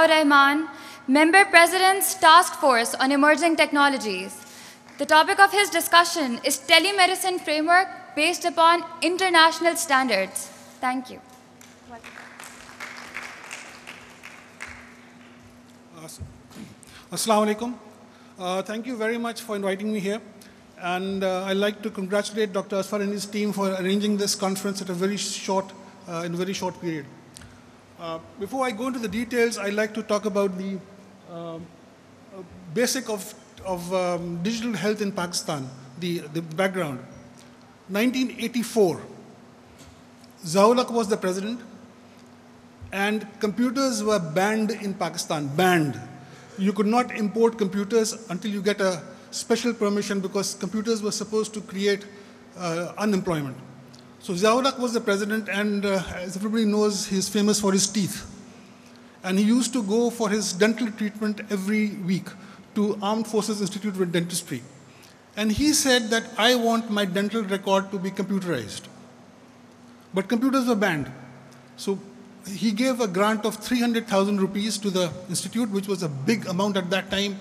Rahman, Member President's Task Force on Emerging Technologies. The topic of his discussion is telemedicine framework based upon international standards. Thank you. Assalamu alaikum. Thank you very much for inviting me here. And I'd like to congratulate Dr. Asfar and his team for arranging this conference at a very short, in a very short period. Before I go into the details, I'd like to talk about the basic of digital health in Pakistan, the background. 1984, Zaulak was the president, and computers were banned in Pakistan, banned. You could not import computers until you get a special permission because computers were supposed to create unemployment. So Zaulak was the president, and as everybody knows, he's famous for his teeth. And he used to go for his dental treatment every week to Armed Forces Institute of Dentistry. And he said that I want my dental record to be computerized. But computers were banned. So he gave a grant of 300,000 rupees to the institute, which was a big amount at that time.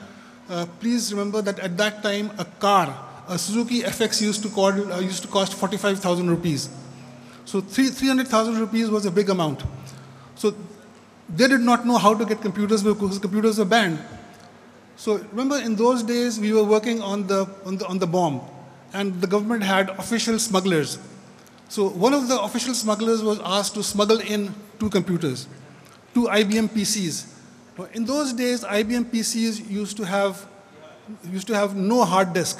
Please remember that at that time, a car, a Suzuki FX used to cost 45,000 rupees. So 300,000 rupees was a big amount. So they did not know how to get computers because computers were banned. So remember, in those days, we were working on the bomb, and the government had official smugglers. So one of the official smugglers was asked to smuggle in 2 computers, 2 IBM PCs. In those days, IBM PCs used to have no hard disk.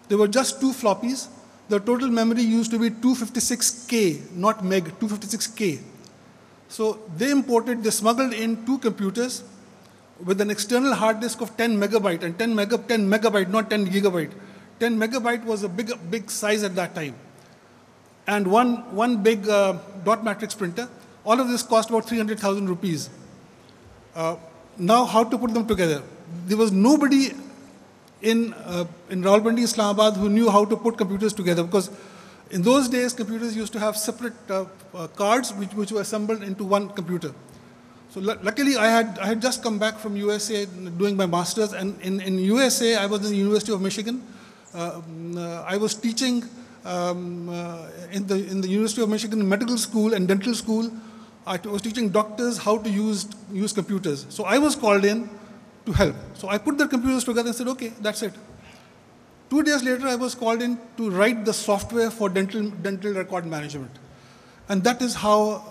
There were just 2 floppies. The total memory used to be 256K, not meg, 256K. So they smuggled in 2 computers with an external hard disk of 10 megabyte, and 10 megabyte, not 10 gigabyte. 10 megabyte was a big size at that time. And one big dot matrix printer. All of this cost about 300,000 rupees. Now, how to put them together? There was nobody in Rawalpindi, Islamabad, who knew how to put computers together, because in those days, computers used to have separate cards which were assembled into one computer. So luckily, I had just come back from USA doing my master's, and in USA, I was in the University of Michigan. I was teaching in the University of Michigan medical school and dental school. I was teaching doctors how to use computers. So I was called in to help. So I put the computers together and said, okay, that's it. 2 days later, I was called in to write the software for dental record management. And that is how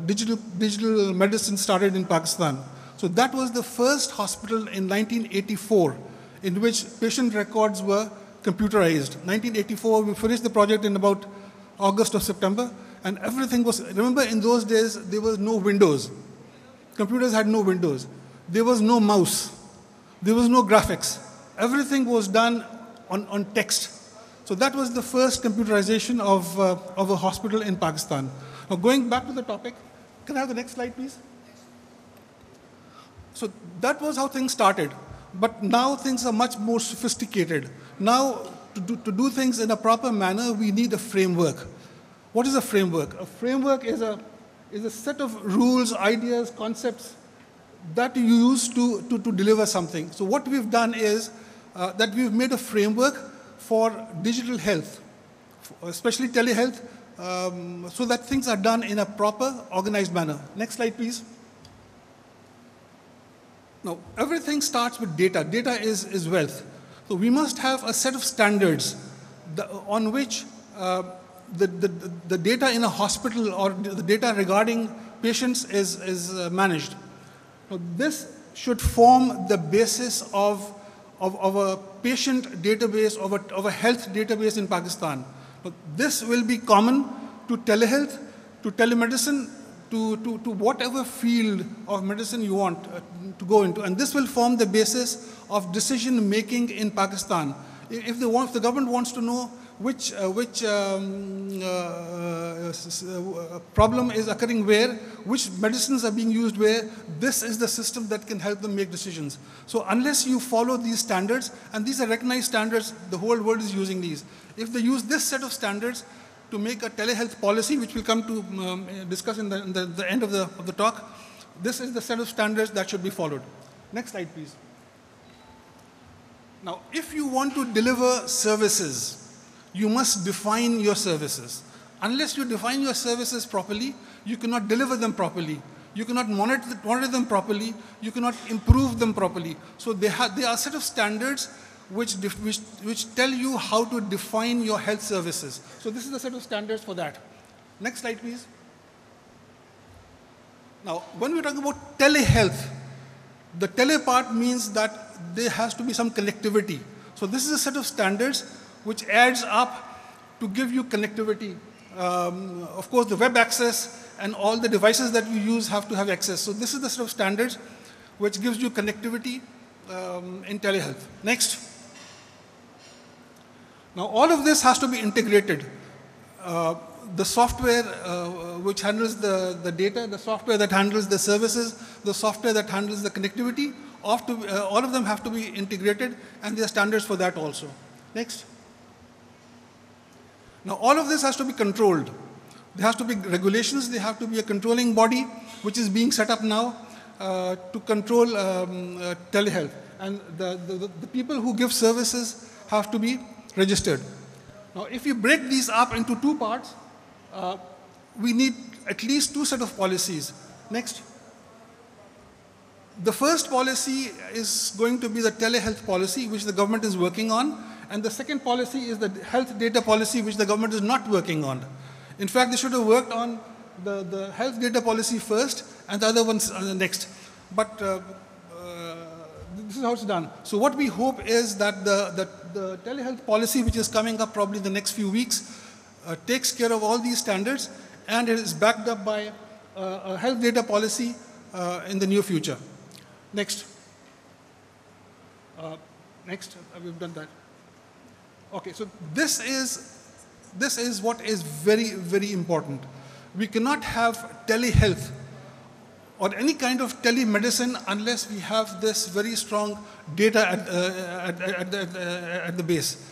digital medicine started in Pakistan. So that was the first hospital in 1984 in which patient records were computerized. 1984, we finished the project in about August or September, and everything was, remember in those days, there was no Windows. Computers had no Windows. There was no mouse. There was no graphics. Everything was done on text. So that was the first computerization of a hospital in Pakistan. Now going back to the topic, can I have the next slide, please? So that was how things started. But now things are much more sophisticated. Now, to do things in a proper manner, we need a framework. What is a framework? A framework is a set of rules, ideas, concepts that you use to deliver something. So what we've done is that we've made a framework for digital health, especially telehealth, so that things are done in a proper, organized manner. Next slide, please. Now, everything starts with data. Data is wealth. So we must have a set of standards on which the data in a hospital or the data regarding patients is managed. Now, this should form the basis of a patient database, of a health database in Pakistan. Now, this will be common to telehealth, to telemedicine, to whatever field of medicine you want to go into. And this will form the basis of decision making in Pakistan. If the government wants to know which problem is occurring where, which medicines are being used where, this is the system that can help them make decisions. So unless you follow these standards, and these are recognized standards, the whole world is using these. If they use this set of standards to make a telehealth policy, which we'll come to discuss in the end of the talk, This is the set of standards that should be followed. Next slide, please. Now, if you want to deliver services, you must define your services. Unless you define your services properly, you cannot deliver them properly. You cannot monitor them properly. You cannot improve them properly. So they are a set of standards which tell you how to define your health services. So this is the set of standards for that. Next slide, please. Now, when we talk about telehealth, the tele part means that there has to be some connectivity. So this is a set of standards which adds up to give you connectivity. Of course, the web access and all the devices that you use have to have access. So this is the set of standards which gives you connectivity in telehealth. Next. Now, all of this has to be integrated. The software which handles the data, the software that handles the services, the software that handles the connectivity, all of them have to be integrated, and there are standards for that also. Next. Now, all of this has to be controlled. There has to be regulations. There have to be a controlling body which is being set up now to control telehealth. And the people who give services have to be registered. Now, if you break these up into two parts, we need at least two sets of policies. Next. The first policy is going to be the telehealth policy, which the government is working on. And the second policy is the health data policy, which the government is not working on. In fact, they should have worked on the health data policy first and the other ones next. But this is how it's done. So what we hope is that the telehealth policy, which is coming up probably in the next few weeks, takes care of all these standards, and it is backed up by a health data policy in the near future. Next. Next, we've done that. Okay, so this is what is very, very important. We cannot have telehealth or any kind of telemedicine unless we have this very strong data at the base.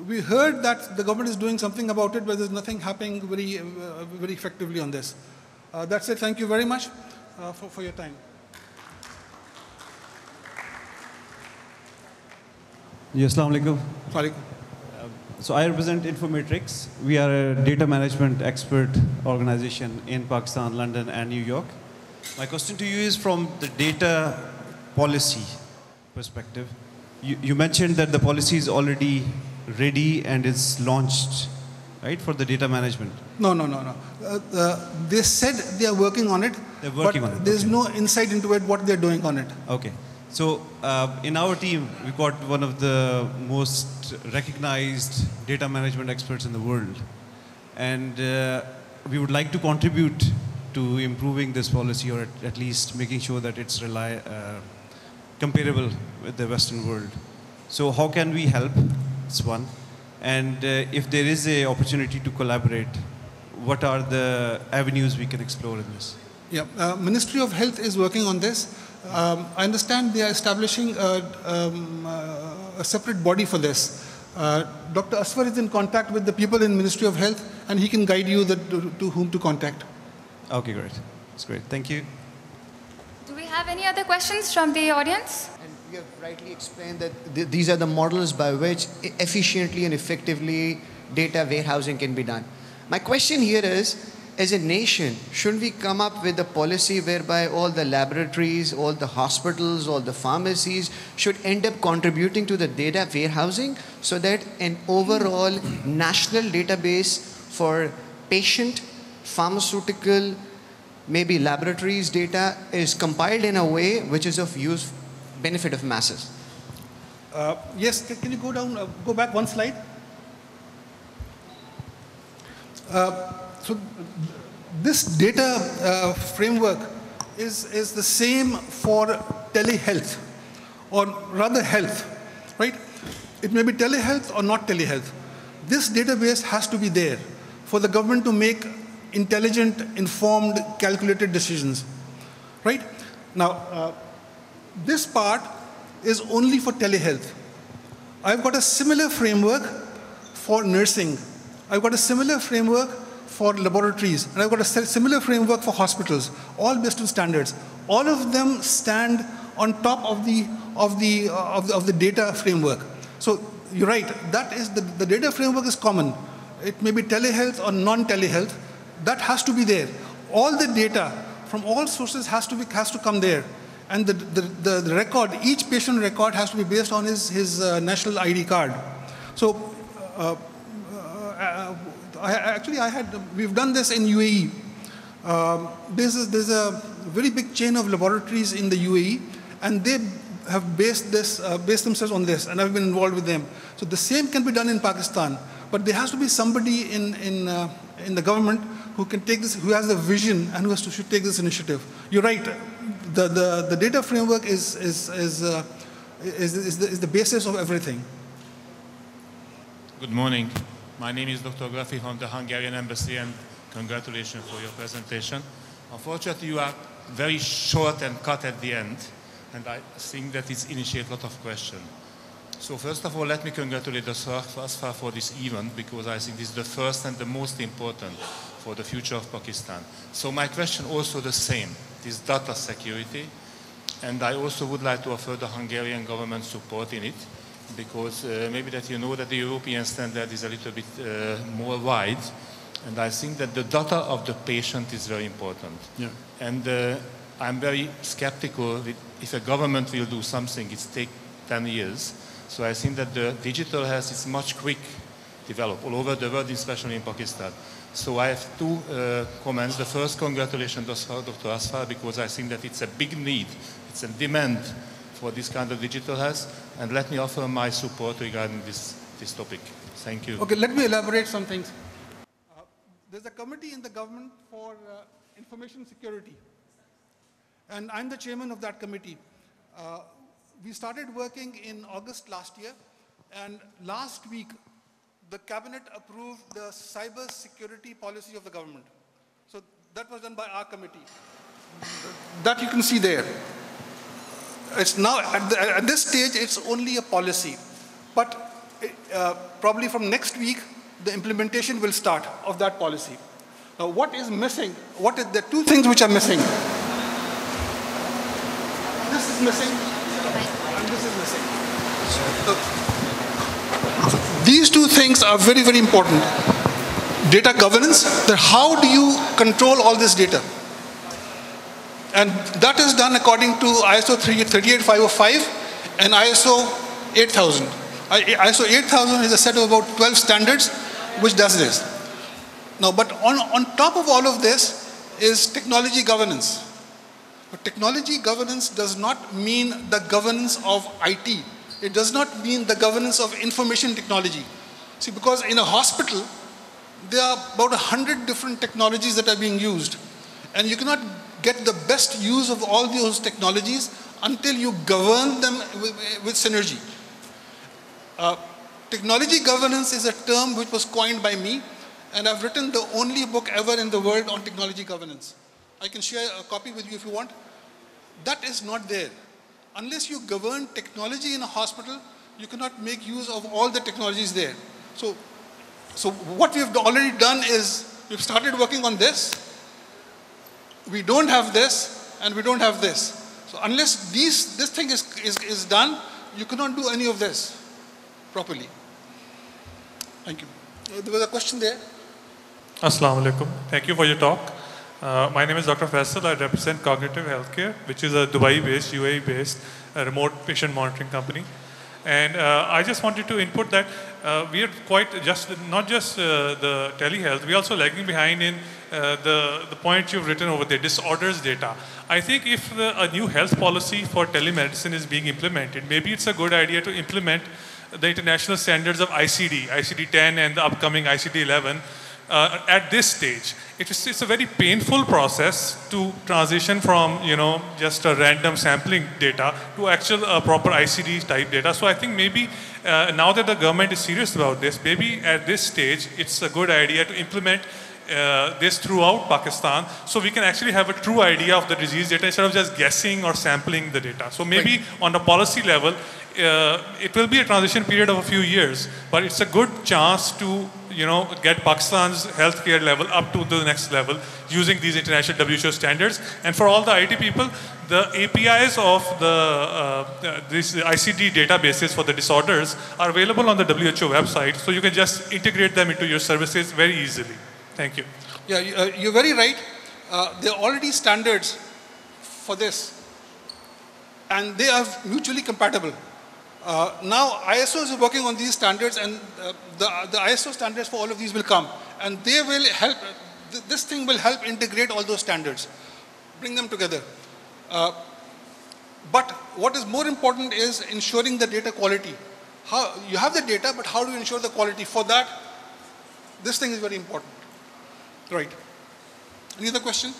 We heard that the government is doing something about it, but there's nothing happening very, very effectively on this. That's it. Thank you very much for your time. Yes, Assalamu alaikum. Sorry. So I represent Infometrics. We are a data management expert organization in Pakistan, London, and New York. My question to you is from the data policy perspective. You mentioned that the policy is already ready and is launched, right, for the data management? No. They said they are working on it. They're working on it. There's no insight into it, what they're doing on it. Okay. So in our team, we got one of the most recognized data management experts in the world. And we would like to contribute to improving this policy, or at least making sure that it's comparable with the Western world. So how can we help? That's one. And if there is an opportunity to collaborate, what are the avenues we can explore in this? Yeah, Ministry of Health is working on this. I understand they are establishing a separate body for this. Dr. Aswar is in contact with the people in Ministry of Health, and he can guide you to whom to contact. Okay, great. That's great. Thank you. Do we have any other questions from the audience? And you have rightly explained that these are the models by which efficiently and effectively data warehousing can be done. My question here is, as a nation, shouldn't we come up with a policy whereby all the laboratories, all the hospitals, all the pharmacies should end up contributing to the data warehousing so that an overall national database for patient, pharmaceutical, maybe laboratories data is compiled in a way which is of use, benefit of masses? Yes, can you go back one slide? So this data framework is the same for telehealth, or rather health, right? It may be telehealth or not telehealth. This database has to be there for the government to make intelligent, informed, calculated decisions, right? Now, this part is only for telehealth. I've got a similar framework for nursing. I've got a similar framework for laboratories, and I've got a similar framework for hospitals, all based on standards. All of them stand on top of the data framework. So you're right, that is the data framework is common. It may be telehealth or non-telehealth. That has to be there. All the data from all sources has to come there. And the record, each patient record has to be based on his national ID card. So we've done this in UAE. There's a very big chain of laboratories in the UAE, and they have based themselves on this, and I've been involved with them. So the same can be done in Pakistan, but there has to be somebody in the government who can take this, who has a vision, and who should take this initiative. You're right. The data framework is the basis of everything. Good morning. My name is Dr. Grafi from the Hungarian Embassy, and congratulations for your presentation. Unfortunately, you are very short and cut at the end, and I think that it initiates a lot of questions. So first of all, let me congratulate the SARFA for this event, because I think this is the first and the most important for the future of Pakistan. So my question also the same, this data security, and I also would like to offer the Hungarian government support in it, because maybe that you know that the European standard is a little bit more wide, and I think that the data of the patient is very important. Yeah. And I'm very skeptical if a government will do something, it's take 10 years. So I think that the digital health is much quick developed all over the world, especially in Pakistan. So I have two comments. The first, congratulations to Dr. Asfar, because I think that it's a big need, it's a demand for this kind of digital health. And let me offer my support regarding this topic. Thank you. Okay, let me elaborate some things. There's a committee in the government for information security, and I'm the chairman of that committee. We started working in August last year, and last week the cabinet approved the cyber security policy of the government. So that was done by our committee. That you can see there. It's now, at this stage, it's only a policy. But probably from next week, the implementation will start of that policy. Now, what is missing? The two things which are missing. This is missing, and this is missing. These two things are very, very important. Data governance, how do you control all this data? And that is done according to ISO 38505 and ISO 8000. ISO 8000 is a set of about 12 standards which does this. Now, but on top of all of this is technology governance. But technology governance does not mean the governance of IT. It does not mean the governance of information technology. See, because in a hospital, there are about 100 different technologies that are being used. And you cannot get the best use of all those technologies until you govern them with synergy. Technology governance is a term which was coined by me, and I've written the only book ever in the world on technology governance. I can share a copy with you if you want. That is not there. Unless you govern technology in a hospital, you cannot make use of all the technologies there. So what we've already done is we've started working on this. We don't have this, and we don't have this. So unless this thing is done, you cannot do any of this properly. Thank you. There was a question there. Assalamu alaikum. Thank you for your talk. My name is Dr. Faisal. I represent Cognitive Healthcare, which is a Dubai-based, UAE-based remote patient monitoring company. And I just wanted to input that we are not just the telehealth, we are also lagging behind in the point you've written over there, disorders data. I think if a new health policy for telemedicine is being implemented, maybe it's a good idea to implement the international standards of ICD-10 and the upcoming ICD-11 at this stage. It's a very painful process to transition from, just a random sampling data to actual proper ICD type data. So I think maybe now that the government is serious about this, maybe at this stage, it's a good idea to implement this throughout Pakistan, so we can actually have a true idea of the disease data instead of just guessing or sampling the data. So maybe on the policy level, it will be a transition period of a few years, but it's a good chance to get Pakistan's healthcare level up to the next level using these international WHO standards. And for all the IT people, the APIs of these ICD databases for the disorders are available on the WHO website, so you can just integrate them into your services very easily. Thank you. Yeah, you're very right. There are already standards for this, and they are mutually compatible. Now ISO is working on these standards, and the ISO standards for all of these will come, and they will help, this thing will help integrate all those standards, bring them together. But what is more important is ensuring the data quality. How, you have the data, but how do you ensure the quality? For that, this thing is very important. Right. Any other question?